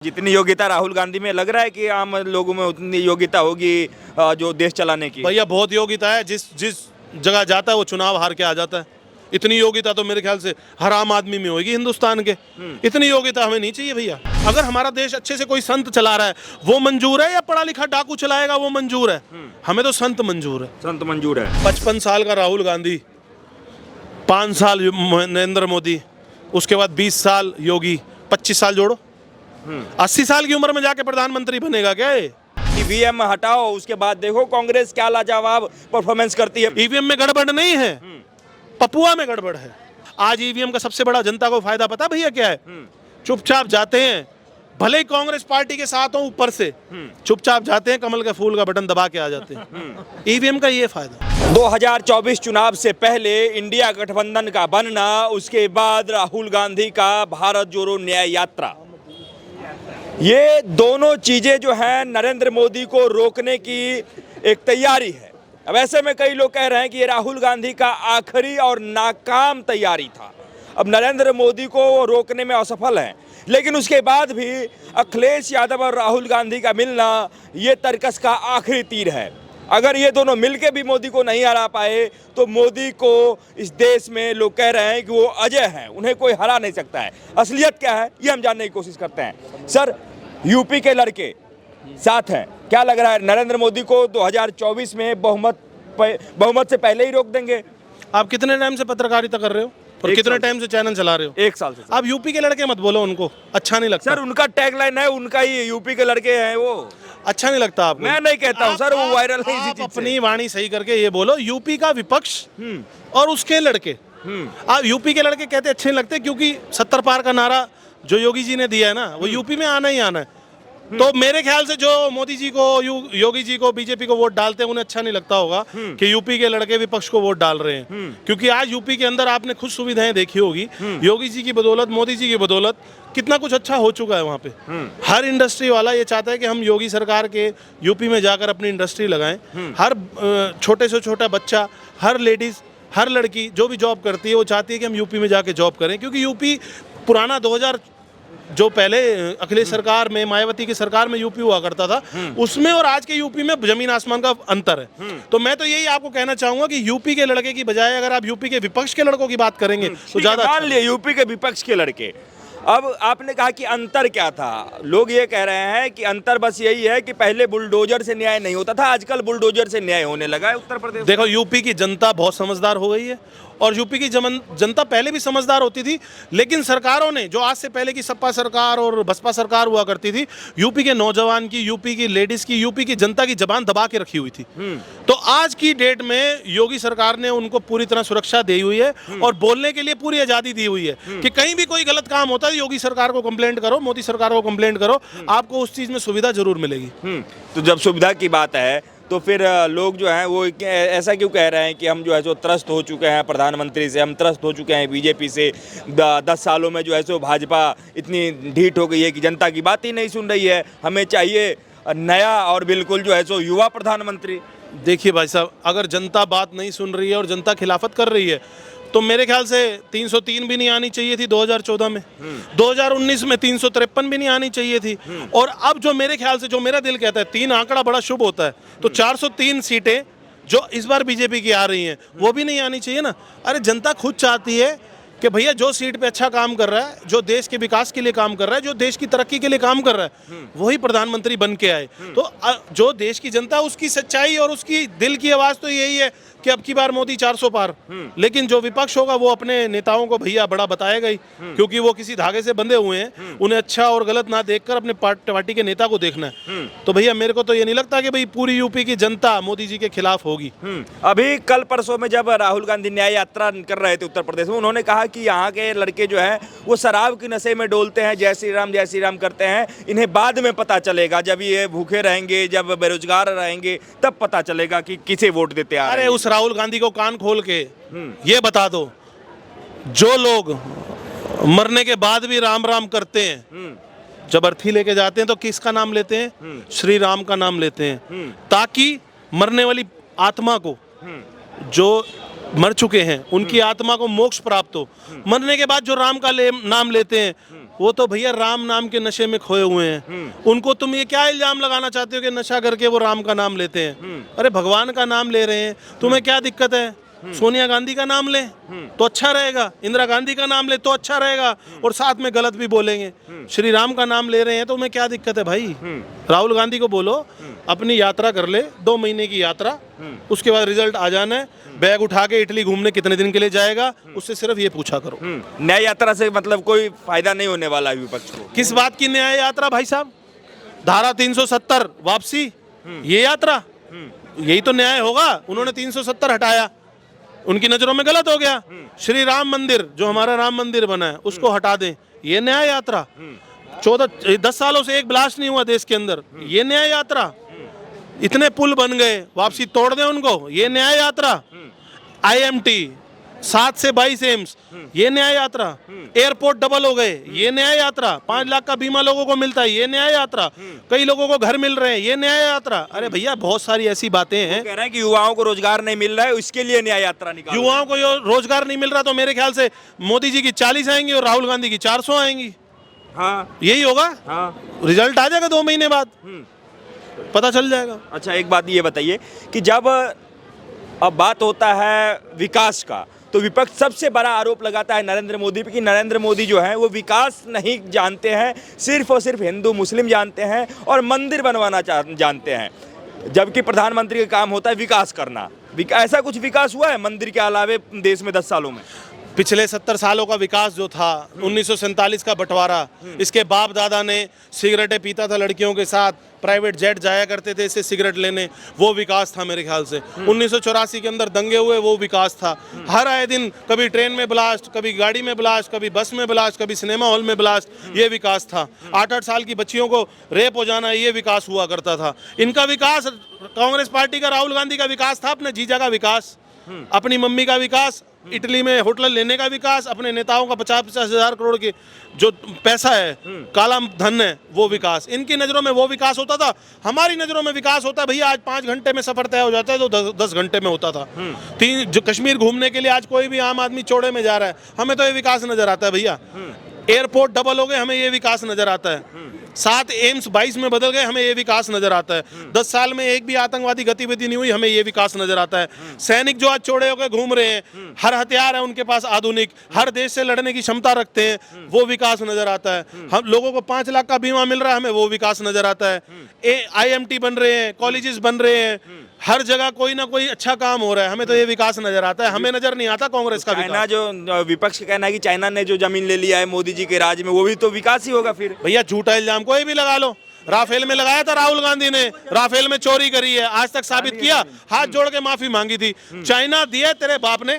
जितनी योग्यता राहुल गांधी में, लग रहा है कि आम लोगों में उतनी योग्यता होगी जो देश चलाने की? भैया बहुत योग्यता है, जिस जिस जगह जाता है वो चुनाव हार के आ जाता है। इतनी योग्यता तो मेरे ख्याल से हर आम आदमी में होगी हिंदुस्तान के। इतनी योग्यता हमें नहीं चाहिए भैया। अगर हमारा देश अच्छे से कोई संत चला रहा है वो मंजूर है, या पढ़ा लिखा डाकू चलाएगा वो मंजूर है? हमें तो संत मंजूर है। संत मंजूर है। 55 साल का राहुल गांधी, 5 साल नरेंद्र मोदी, उसके बाद 20 साल योगी, 25 साल जोड़ो, 80 साल की उम्र में जाके प्रधानमंत्री बनेगा क्या ये? ईवीएम हटाओ, उसके बाद देखो कांग्रेस क्या लाजवाब परफॉर्मेंस करती है। ईवीएम में गड़बड़ नहीं है, पपुआ में गड़बड़ है। आज ईवीएम का सबसे बड़ा जनता को फायदा पता भैया क्या है? चुपचाप जाते हैं, भले ही कांग्रेस पार्टी के साथ हो, ऊपर से चुपचाप जाते हैं, कमल के फूल का बटन दबा के आ जाते हैं। ईवीएम का ये फायदा। 2024 चुनाव से पहले इंडिया गठबंधन का बनना, उसके बाद राहुल गांधी का भारत जोड़ो न्याय यात्रा, ये दोनों चीजें जो हैं नरेंद्र मोदी को रोकने की एक तैयारी है। अब ऐसे में कई लोग कह रहे हैं कि ये राहुल गांधी का आखिरी और नाकाम तैयारी था। अब नरेंद्र मोदी को रोकने में असफल हैं, लेकिन उसके बाद भी अखिलेश यादव और राहुल गांधी का मिलना ये तर्कस का आखिरी तीर है। अगर ये दोनों मिलके भी मोदी को नहीं हरा पाए तो मोदी को इस देश में लोग कह रहे हैं कि वो अजय हैं, उन्हें कोई हरा नहीं सकता है। असलियत क्या है ये हम जानने की कोशिश करते हैं। सर, यूपी के लड़के साथ हैं, क्या लग रहा है नरेंद्र मोदी को 2024 में बहुमत से पहले ही रोक देंगे? आप कितने टाइम से पत्रकारिता कर रहे हो और कितने टाइम से चैनल चला रहे हो? 1 साल से। आप यूपी के लड़के मत बोलो, उनको अच्छा नहीं लगता। सर, उनका टैगलाइन है, उनका ही यूपी के लड़के हैं वो। अच्छा नहीं लगता आपको? मैं नहीं कहता हूं सर, वो वायरल है इसी चीज से। अपनी वाणी सही करके ये बोलो, यूपी का विपक्ष और उसके लड़के। आप यूपी के लड़के कहते अच्छे नहीं लगते, क्योंकि 70 पार का नारा जो योगी जी ने दिया है ना, वो यूपी में आना ही आना है। तो मेरे ख्याल से जो मोदी जी को, योगी जी को, बीजेपी को वोट डालते हैं, उन्हें अच्छा नहीं लगता होगा कि यूपी के लड़के विपक्ष को वोट डाल रहे हैं। क्योंकि आज यूपी के अंदर आपने खुद सुविधाएं देखी होगी, योगी जी की बदौलत, मोदी जी की बदौलत कितना कुछ अच्छा हो चुका है वहाँ पे। हर इंडस्ट्री वाला ये चाहता है कि हम योगी सरकार के यूपी में जाकर अपनी इंडस्ट्री लगाएं। हर छोटे से छोटा बच्चा, हर लेडीज, हर लड़की जो भी जॉब करती है वो चाहती है कि हम यूपी में जाके जॉब करें। क्योंकि यूपी पुराना 2000 जो पहले अखिलेश सरकार में, मायावती की सरकार में यूपी हुआ करता था, उसमें और आज के यूपी में जमीन आसमान का अंतर है। तो मैं तो यही आपको कहना चाहूंगा कि यूपी के लड़के की बजाय अगर आप यूपी के विपक्ष के लड़कों की बात करेंगे तो ज्यादा मान लिए यूपी के विपक्ष के लड़के। अब आपने कहा कि अंतर क्या था, लोग ये कह रहे हैं कि अंतर बस यही है कि पहले बुलडोजर से न्याय नहीं होता था, आजकल बुलडोजर से न्याय होने लगा है उत्तर प्रदेश। देखो, यूपी की जनता बहुत समझदार हो गई है, और यूपी की जनता पहले भी समझदार होती थी, लेकिन सरकारों ने, जो आज से पहले की सपा सरकार और बसपा सरकार हुआ करती थी, यूपी के नौजवान की, यूपी की लेडीज की, यूपी की जनता की जबान दबा के रखी हुई थी। तो आज की डेट में योगी सरकार ने उनको पूरी तरह सुरक्षा दी हुई है और बोलने के लिए पूरी आजादी दी हुई है कि कहीं भी कोई गलत काम होता है योगी सरकार को कंप्लेंट करो, मोदी सरकार को कंप्लेंट करो, आपको उस चीज में सुविधा जरूर मिलेगी। तो जब सुविधा की बात है तो फिर लोग जो हैं वो ऐसा क्यों कह रहे हैं कि हम जो है सो त्रस्त हो चुके हैं प्रधानमंत्री से, हम त्रस्त हो चुके हैं बीजेपी से, 10 सालों में जो है सो भाजपा इतनी ढीठ हो गई है कि जनता की बात ही नहीं सुन रही है, हमें चाहिए नया और बिल्कुल जो है सो युवा प्रधानमंत्री। देखिए भाई साहब, अगर जनता बात नहीं सुन रही है और जनता खिलाफत कर रही है तो मेरे ख्याल से 303 भी नहीं आनी चाहिए थी 2014 में, 2019 में 353 भी नहीं आनी चाहिए थी, और अब जो मेरे ख्याल से, जो मेरा दिल कहता है, 3 आंकड़ा बड़ा शुभ होता है, तो 403 सीटें जो इस बार बीजेपी की आ रही हैं वो भी नहीं आनी चाहिए ना। अरे जनता खुद चाहती है कि भैया जो सीट पे अच्छा काम कर रहा है, जो देश के विकास के लिए काम कर रहा है, जो देश की तरक्की के लिए काम कर रहा है, वही प्रधानमंत्री बन के आए। तो जो देश की जनता, उसकी सच्चाई और उसकी दिल की आवाज़ तो यही है कि अब की बार मोदी 400 पार। लेकिन जो विपक्ष होगा वो अपने नेताओं को भैया बड़ा बताएगा ही, क्योंकि वो किसी धागे से बंधे हुए हैं, उन्हें अच्छा और गलत ना देखकर अपने पार्टी के नेता को देखना है। तो भैया मेरे को तो ये नहीं लगता कि भाई पूरी यूपी की जनता मोदी जी के खिलाफ होगी। अभी कल परसों में जब राहुल गांधी न्याय यात्रा कर रहे थे उत्तर प्रदेश में, उन्होंने कहा कि यहाँ के लड़के जो है वो शराब की नशे में डोलते हैं, जय श्री राम करते हैं, इन्हें बाद में पता चलेगा, जब ये भूखे रहेंगे, जब बेरोजगार रहेंगे, तब पता चलेगा कि किसे वोट देते आ रहे हैं। उस राहुल गांधी को कान खोल के ये बता दो, जो लोग मरने के बाद भी राम राम करते हैं, जब अर्थी लेके जाते हैं तो किसका नाम लेते हैं? श्री राम का नाम लेते हैं, ताकि मरने वाली आत्मा को, जो मर चुके हैं उनकी आत्मा को मोक्ष प्राप्त हो। मरने के बाद जो राम का नाम लेते हैं वो तो भैया राम नाम के नशे में खोए हुए हैं। उनको तुम ये क्या इल्जाम लगाना चाहते हो कि नशा करके वो राम का नाम लेते हैं? अरे भगवान का नाम ले रहे हैं, तुम्हें क्या दिक्कत है? सोनिया गांधी का नाम ले तो अच्छा रहेगा, इंदिरा गांधी का नाम ले तो अच्छा रहेगा, और साथ में गलत भी बोलेंगे। श्री राम का नाम ले रहे हैं तो तुम्हें क्या दिक्कत है भाई? राहुल गांधी को बोलो अपनी यात्रा कर ले, 2 महीने की यात्रा, उसके बाद रिजल्ट आ जाना है, बैग उठा के इटली घूमने कितने दिन के लिए जाएगा, उससे सिर्फ ये पूछा करो। न्याय यात्रा से मतलब कोई फायदा नहीं होने वाला है विपक्ष को। किस बात की न्याय यात्रा भाई साहब? धारा 370 वापसी, ये यात्रा, यही तो न्याय होगा। उन्होंने 370 हटाया, उनकी नजरों में गलत हो गया। श्री राम मंदिर जो हमारा राम मंदिर बना है उसको हटा दें, ये न्याय यात्रा। 10 सालों से एक ब्लास्ट नहीं हुआ देश के अंदर, ये न्याय यात्रा। इतने पुल बन गए, वापसी तोड़ दें उनको, ये न्याय यात्रा। IMT 7 से 22 एम्स, ये न्याय यात्रा। एयरपोर्ट डबल हो गए, ये न्याय यात्रा। 5 लाख का बीमा लोगों को मिलता है, ये न्याय यात्रा। कई लोगों को घर मिल रहे हैं, ये न्याय यात्रा। अरे भैया बहुत सारी ऐसी बातें हैं। कह रहे हैं कि युवाओं को रोजगार नहीं मिल रहा है, इसके लिए न्याय यात्रा निकालो। युवाओं को रोजगार नहीं मिल रहा तो मेरे ख्याल से मोदी जी की 40 आएंगी और राहुल गांधी की 400 आएंगी। हाँ, यही होगा। हाँ। रिजल्ट आ जाएगा 2 महीने बाद, पता चल जाएगा। अच्छा, एक बात ये बताइए कि जब अब बात होता है विकास का, तो विपक्ष सबसे बड़ा आरोप लगाता है नरेंद्र मोदी पे कि नरेंद्र मोदी जो है वो विकास नहीं जानते हैं, सिर्फ और सिर्फ हिंदू मुस्लिम जानते हैं और मंदिर बनवाना जानते हैं, जबकि प्रधानमंत्री का काम होता है विकास करना। ऐसा कुछ विकास हुआ है मंदिर के अलावे देश में 10 सालों में? पिछले 70 सालों का विकास जो था, 1947 का बंटवारा, इसके बाप दादा ने सिगरेटें पीता था लड़कियों के साथ, प्राइवेट जेट जाया करते थे इससे सिगरेट लेने, वो विकास था मेरे ख्याल से। 1984 के अंदर दंगे हुए, वो विकास था। हर आए दिन कभी ट्रेन में ब्लास्ट, कभी गाड़ी में ब्लास्ट, कभी बस में ब्लास्ट, कभी सिनेमा हॉल में ब्लास्ट, ये विकास था। 8-8 साल की बच्चियों को रेप हो जाना, ये विकास हुआ करता था। इनका विकास, कांग्रेस पार्टी का, राहुल गांधी का विकास था अपने जीजा का विकास, अपनी मम्मी का विकास, इटली में होटल लेने का विकास, अपने नेताओं का 50-50 हजार करोड़ के जो पैसा है, काला धन है, वो विकास। इनकी नज़रों में वो विकास होता था, हमारी नज़रों में विकास होता है भैया आज 5 घंटे में सफर तय हो जाता है तो 10 घंटे में होता था। जो कश्मीर घूमने के लिए आज कोई भी आम आदमी चौड़े में जा रहा है, हमें तो ये विकास नजर आता है भैया। एयरपोर्ट डबल हो गए, हमें ये विकास नजर आता है। 7 एम्स 22 में बदल गए, हमें ये विकास नजर आता है। 10 साल में एक भी आतंकवादी गतिविधि नहीं हुई, हमें ये विकास नजर आता है। सैनिक जो आज चौड़े होकर घूम रहे हैं, हर हथियार है उनके पास आधुनिक, हर देश से लड़ने की क्षमता रखते हैं, वो विकास नजर आता है। हम लोगों को 5 लाख का बीमा मिल रहा है, हमें वो विकास नजर आता है। IMT बन रहे हैं, कॉलेजेस बन रहे हैं, हर जगह कोई ना कोई अच्छा काम हो रहा है, हमें तो ये विकास नजर आता है। हमें नजर नहीं आता कांग्रेस का चाइना, जो विपक्ष का कहना है कि चाइना ने जो जमीन ले लिया है मोदी जी के राज में, वो भी तो विकास ही होगा फिर। भैया झूठा इल्जाम कोई भी लगा लो, राफेल में लगाया था राहुल गांधी ने, राफेल में चोरी करी है, आज तक साबित किया, हाथ जोड़ के माफी मांगी थी। चाइना दिए तेरे बाप ने,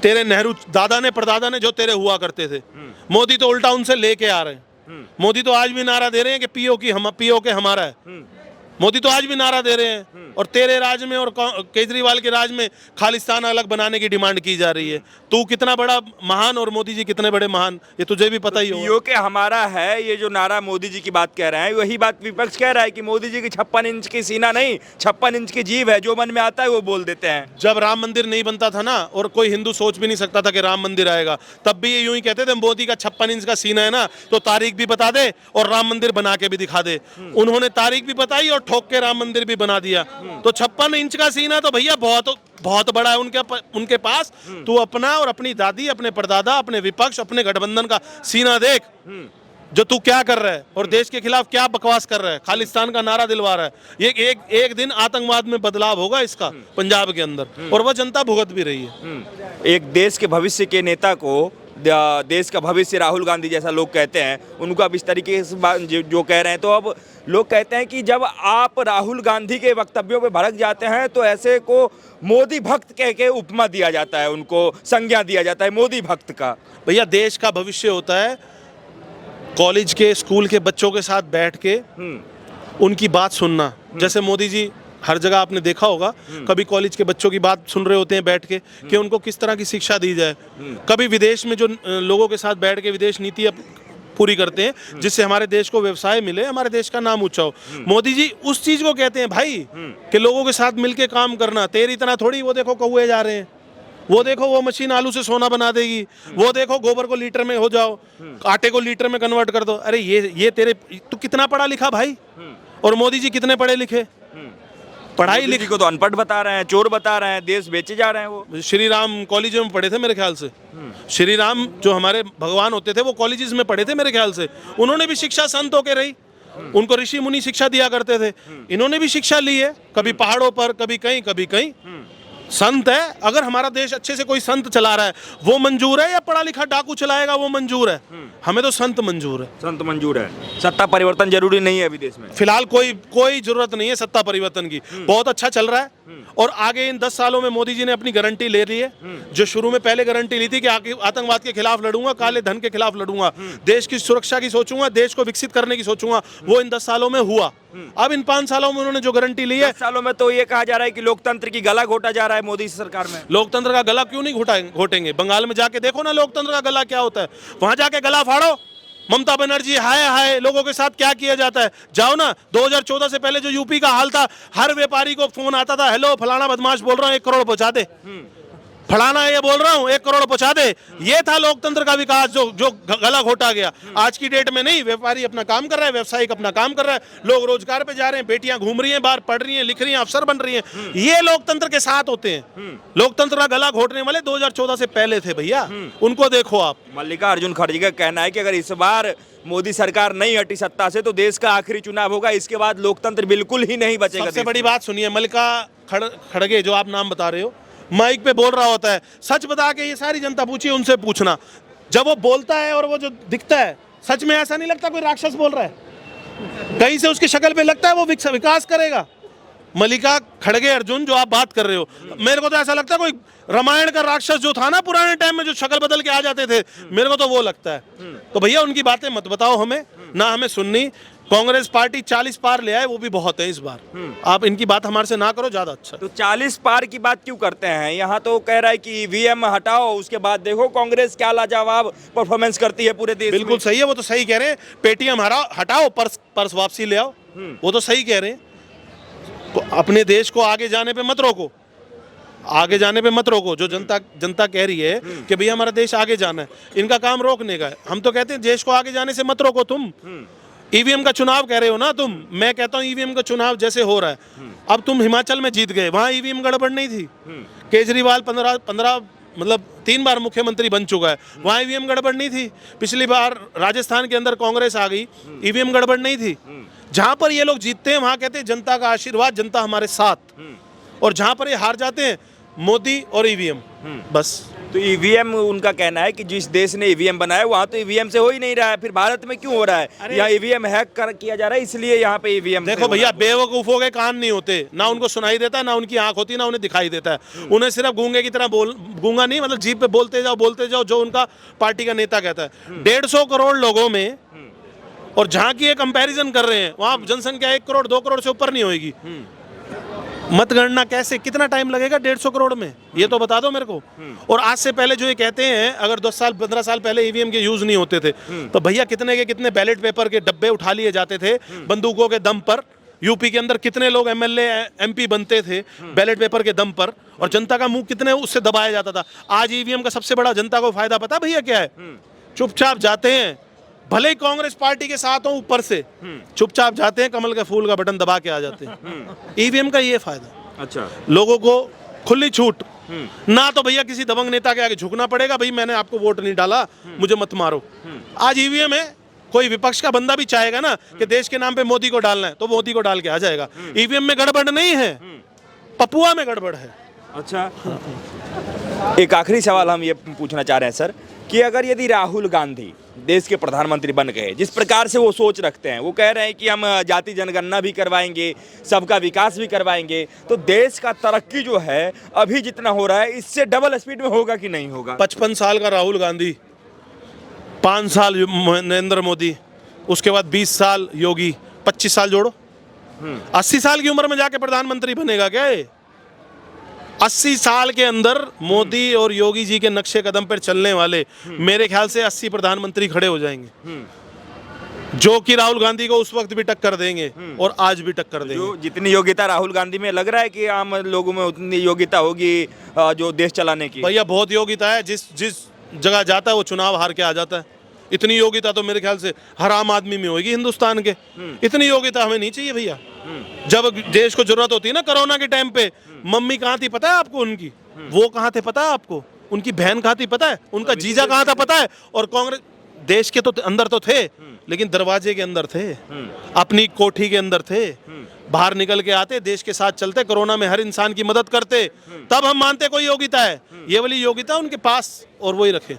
तेरे नेहरू दादा ने, परदादा ने, जो तेरे हुआ करते थे। मोदी तो उल्टा उनसे लेके आ रहे हैं। मोदी तो आज भी नारा दे रहे हैं कि पीओके हमारा है। मोदी तो आज भी नारा दे रहे हैं, और तेरे राज में और केजरीवाल के राज में खालिस्तान अलग बनाने की डिमांड की जा रही है। तू कितना बड़ा महान और मोदी जी कितने बड़े महान, ये तुझे भी पता ही होगा। पीओके हमारा है, ये जो नारा मोदी जी की बात कह रहे हैं, वही बात विपक्ष कह रहा है कि मोदी जी की 56 इंच की सीना नहीं, 56 इंच की जीभ है, जो मन में आता है वो बोल देते हैं। जब राम मंदिर नहीं बनता था ना, और कोई हिंदू सोच भी नहीं सकता था कि राम मंदिर आएगा, तब भी ये यूं ही कहते थे मोदी का 56 इंच का सीना है ना, तो तारीख भी बता दे और राम मंदिर बना के भी दिखा दे। उन्होंने तारीख भी बताई और ठोक के राम मंदिर भी बना दिया। तो 56 इंच का सीना तो भैया बहुत बड़ा है उनके पास। तू अपना और अपनी दादी, अपने परदादा, अपने विपक्ष, अपने गठबंधन का सीना देख, जो तू क्या कर रहा है और देश के खिलाफ क्या बकवास कर रहा है, खालिस्तान का नारा दिलवा रहा है। ये एक दिन आतंकवाद में बदलाव होगा इसका पंजाब के अंदर, और वह जनता भुगत भी रही है। एक देश के भविष्य के नेता को, देश का भविष्य राहुल गांधी जैसा लोग कहते हैं, उनको अब इस तरीके से जो कह रहे हैं, तो अब लोग कहते हैं कि जब आप राहुल गांधी के वक्तव्यों पे भड़क जाते हैं तो ऐसे को मोदी भक्त कह के उपमा दिया जाता है, उनको संज्ञा दिया जाता है मोदी भक्त का। भैया देश का भविष्य होता है कॉलेज के, स्कूल के बच्चों के साथ बैठ के उनकी बात सुनना। जैसे मोदी जी, हर जगह आपने देखा होगा, कभी कॉलेज के बच्चों की बात सुन रहे होते हैं बैठ के कि उनको किस तरह की शिक्षा दी जाए। कभी विदेश में जो लोगों के साथ बैठ के विदेश नीति पूरी करते हैं जिससे हमारे देश को व्यवसाय मिले, हमारे देश का नाम ऊंचा हो। मोदी जी उस चीज को कहते हैं भाई कि लोगों के साथ मिलके काम करना। तेरी इतना थोड़ी, वो देखो कौए जा रहे हैं, वो देखो वो मशीन आलू से सोना बना देगी, वो देखो गोबर को लीटर में हो जाओ, आटे को लीटर में कन्वर्ट कर दो। अरे ये तेरे, तू कितना पढ़ा लिखा भाई? और मोदी जी कितने पढ़े लिखे? पढ़ाई मोदी जी लिख को तो अनपढ़ बता रहे हैं, चोर बता रहे हैं, देश बेचे जा रहे हैं वो। श्री राम कॉलेज में पढ़े थे मेरे ख्याल से। श्री राम जो हमारे भगवान होते थे वो कॉलेजेस में पढ़े थे मेरे ख्याल से। उन्होंने भी शिक्षा संत होके रही, उनको ऋषि मुनि शिक्षा दिया करते थे। इन्होंने भी शिक्षा ली है, कभी पहाड़ों पर, कभी कहीं कभी कहीं। संत है, अगर हमारा देश अच्छे से कोई संत चला रहा है वो मंजूर है, या पढ़ा लिखा डाकू चलाएगा वो मंजूर है? हमें तो संत मंजूर है। संत मंजूर है। सत्ता परिवर्तन जरूरी नहीं है अभी देश में फिलहाल कोई जरूरत नहीं है सत्ता परिवर्तन की। बहुत अच्छा चल रहा है, और आगे इन 10 सालों में मोदी जी ने अपनी गारंटी ले ली है। जो शुरू में पहले गारंटी ली थी कि आतंकवाद के खिलाफ लड़ूंगा, काले धन के खिलाफ लड़ूंगा, देश की सुरक्षा की सोचूंगा, देश को विकसित करने की सोचूंगा, वो इन 10 सालों में हुआ। अब इन 5 सालों में उन्होंने जो गारंटी ली है, 10 सालों में तो ये कहा जा रहा है कि लोकतंत्र की गला घोटा जा रहा है मोदी सरकार में। लोकतंत्र का गला क्यों नहीं घोटेंगे? बंगाल में जाके देखो ना लोकतंत्र का गला क्या होता है, वहां जाके गला फाड़ो। ममता बनर्जी हाय हाय लोगों के साथ क्या किया जाता है, जाओ ना। 2014 से पहले जो यूपी का हाल था, हर व्यापारी को फोन आता था, हेलो फलाना बदमाश बोल रहा हूँ 1 करोड़ पहुंचा दे, फलाना ये बोल रहा हूँ 1 करोड़ पहुंचा दे। ये था लोकतंत्र का विकास जो गला घोटा गया। आज की डेट में नहीं, व्यापारी अपना काम कर रहा है, व्यवसायिक अपना काम कर रहा है, लोग रोजगार पे जा रहे हैं, बेटियां घूम रही हैं बाहर, पढ़ रही हैं, लिख रही हैं, अफसर बन रही हैं। ये लोकतंत्र के साथ होते हैं। लोकतंत्र का गला घोटने वाले 2014 से पहले थे भैया, उनको देखो आप। मल्लिकार्जुन खड़गे का कहना है कि अगर इस बार मोदी सरकार नहीं हटी सत्ता से तो देश का आखिरी चुनाव होगा, इसके बाद लोकतंत्र बिल्कुल ही नहीं बचेगा। सबसे बड़ी बात सुनिए, मल्लिका खड़गे जो आप नाम बता रहे हो, माइक पे बोल रहा होता है, सच बता के ये सारी जनता पूछिए, उनसे पूछना, जब वो बोलता है और वो जो दिखता है, सच में ऐसा नहीं लगता कोई राक्षस बोल रहा है? कहीं से उसकी शक्ल पे लगता है वो विकास करेगा। मल्लिका खड़गे अर्जुन जो आप बात कर रहे हो, मेरे को तो ऐसा लगता है कोई रामायण का राक्षस जो था ना पुराने टाइम में, जो शक्ल बदल के आ जाते थे, मेरे को तो वो लगता है। तो भैया उनकी बातें मत बताओ हमें, ना हमें सुननी। कांग्रेस पार्टी 40 पार ले आए, वो भी बहुत है इस बार। आप इनकी बात हमारे से ना करो, ज्यादा अच्छा। तो 40 पार की बात क्यों करते हैं? यहाँ तो कह रहा है कि ईवीएम हटाओ, उसके बाद देखो कांग्रेस क्या लाजवाब परफॉर्मेंस करती है पूरे देश में। बिल्कुल सही है, वो तो सही कह रहे हैं। पेटीएम हटाओ, पर्स वापसी ले आओ, वो तो सही कह रहे हैं। अपने देश को आगे जाने पे मत रोको, आगे जाने पे मत रोको। जो जनता कह रही है कि भैया हमारा देश आगे जाना है, इनका काम रोकने का है। हम तो कहते हैं देश को आगे जाने से मत रोको। तुम ईवीएम का चुनाव कह रहे हो ना तुम, मैं कहता हूँ ईवीएम का चुनाव जैसे हो रहा है, अब तुम हिमाचल में जीत गए, वहां ईवीएम गड़बड़ नहीं थी। केजरीवाल 15 मतलब 3 बार मुख्यमंत्री बन चुका है, वहां ईवीएम गड़बड़ नहीं थी। पिछली बार राजस्थान के अंदर कांग्रेस आ गई, ईवीएम गड़बड़ नहीं थी। जहां पर ये लोग जीतते हैं वहां कहते हैं जनता का आशीर्वाद, जनता हमारे साथ। और जहां पर ये हार जाते हैं, मोदी और ईवीएम, बस। तो ईवीएम, उनका कहना है कि जिस देश ने ईवीएम बनाया वहां तो ईवीएम से हो ही नहीं रहा है, फिर भारत में क्यों हो रहा है? यहाँ ईवीएम हैक किया जा रहा है, इसलिए यहाँ पे ईवीएम। देखो भैया, बेवकूफों के कान नहीं होते, ना उनको सुनाई देता है, ना उनकी आंख होती, ना उन्हें दिखाई देता है। उन्हें सिर्फ गूंगे की तरह गूंगा नहीं, मतलब जीभ पे बोलते जाओ जो उनका पार्टी का नेता कहता है। 150 करोड़ लोगों में, और जहां की एक कंपैरिजन कर रहे हैं, वहां जनसंख्या 1 करोड़ 2 करोड़ से ऊपर नहीं होगी। मतगणना कैसे, कितना टाइम लगेगा 150 करोड़ में, ये तो बता दो मेरे को। और आज से पहले जो ये कहते हैं, अगर 10 साल 15 साल पहले ईवीएम के यूज नहीं होते थे, तो भैया कितने के कितने बैलेट पेपर के डब्बे उठा लिए जाते थे बंदूकों के दम पर। यूपी के अंदर कितने लोग एमएलए एमपी बनते थे बैलेट पेपर के दम पर, और जनता का मुंह कितने उससे दबाया जाता था। आज ईवीएम का सबसे बड़ा जनता को फायदा पता भैया क्या है? चुपचाप जाते हैं, भले ही कांग्रेस पार्टी के साथ हो, ऊपर से चुपचाप जाते हैं, कमल के फूल का बटन दबा के आ जाते हैं। ईवीएम का ये फायदा। अच्छा, लोगों को खुली छूट, ना तो भैया किसी दबंग नेता के आगे झुकना पड़ेगा, भाई मैंने आपको वोट नहीं डाला, मुझे मत मारो। आज ईवीएम है, कोई विपक्ष का बंदा भी चाहेगा ना कि देश के नाम पे मोदी को डालना है, तो मोदी को डाल के आ जाएगा। ईवीएम में गड़बड़ नहीं है, पपुआ में गड़बड़ है। अच्छा, एक आखिरी सवाल हम ये पूछना चाह रहे हैं सर, कि अगर यदि राहुल गांधी देश के प्रधानमंत्री बन गए, जिस प्रकार से वो सोच रखते हैं, वो कह रहे हैं कि हम जाति जनगणना भी करवाएंगे, सबका विकास भी करवाएंगे, तो देश का तरक्की जो है अभी जितना हो रहा है इससे डबल स्पीड में होगा कि नहीं होगा? 55 साल का राहुल गांधी, 5 साल नरेंद्र मोदी, उसके बाद 20 साल योगी, 25 साल जोड़ो, 80 साल की उम्र में जाके प्रधानमंत्री बनेगा क्या ये? 80 साल के अंदर मोदी और योगी जी के नक्शे कदम पर चलने वाले मेरे ख्याल से 80 प्रधानमंत्री खड़े हो जाएंगे। जो कि राहुल गांधी को उस वक्त भी टक्कर देंगे और आज भी टक्कर देंगे। जो जितनी योग्यता राहुल गांधी में लग रहा है कि आम लोगों में उतनी योग्यता होगी जो देश चलाने की। भैया बहुत योग्यता है, जिस जिस जगह जाता है वो चुनाव हार के आ जाता है। इतनी योग्यता तो मेरे ख्याल से हर आम आदमी में होगी हिंदुस्तान के। इतनी योग्यता हमें नहीं चाहिए भैया। जब देश को जरूरत होती है ना कोरोना के टाइम पे, मम्मी कहाँ थी पता है आपको? उनकी वो कहाँ थे पता है आपको? उनकी बहन कहाँ थी पता है? उनका जीजा कहाँ था पता है? और कांग्रेस देश के तो अंदर तो थे, लेकिन दरवाजे के अंदर थे, अपनी कोठी के अंदर थे। बाहर निकल के आते, देश के साथ चलते, कोरोना में हर इंसान की मदद करते, तब हम मानते कोई योग्यता है। ये वाली योग्यता उनके पास और वही रखे।